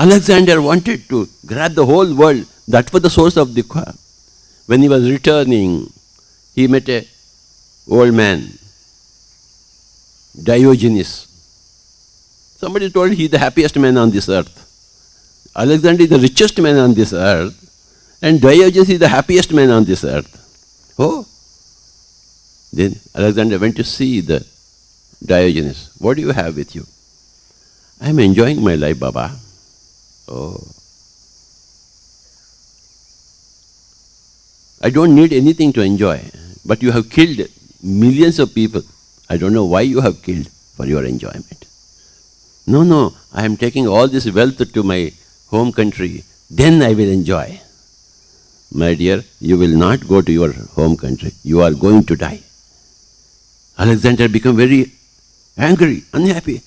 Alexander wanted to grab the whole world. That was the source of Dukha. When he was returning, he met an old man, Diogenes. Somebody told he is the happiest man on this earth. Alexander is the richest man on this earth, and Diogenes is the happiest man on this earth. Oh! Then Alexander went to see the Diogenes. What do you have with you? I am enjoying my life, Baba. Oh. I don't need anything to enjoy, but you have killed millions of people. I don't know why you have killed for your enjoyment. No, I am taking all this wealth to my home country, then I will enjoy. My dear, you will not go to your home country. You are going to die. Alexander became very angry, unhappy.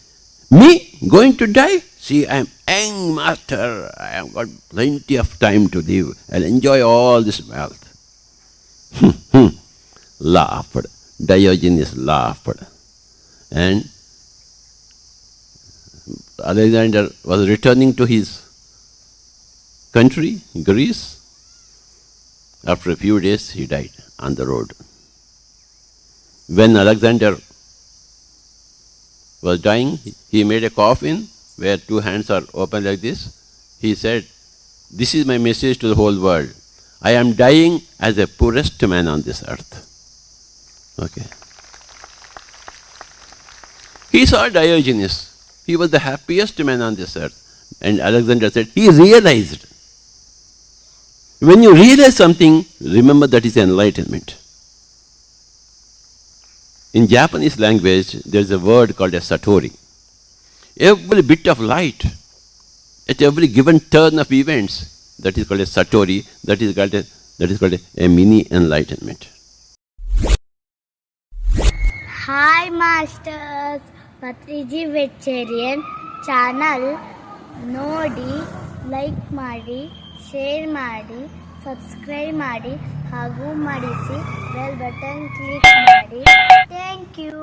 Me going to die? See, I am young master. I have got plenty of time to live. I'll enjoy all this wealth. Laughed. Diogenes laughed. And Alexander was returning to his country, Greece. After a few days, he died on the road. When Alexander was dying, he made a coffin where two hands are open like this. He said, "This is my message to the whole world. I am dying as the poorest man on this earth." Okay. He saw Diogenes. He was the happiest man on this earth. And Alexander said, he realized. When you realize something, remember that is enlightenment. In Japanese language, there is a word called a satori. Every bit of light, at every given turn of events, that is called a satori, that is called a mini enlightenment. Hi Masters, Patriji Vegetarian channel ನೋಡಿ, like ಮಾಡಿ, share ಮಾಡಿ, subscribe ಮಾಡಿ ಹಾಗೂ ಮಾಡಿಸಿ bell button click ಮಾಡಿ. Thank you.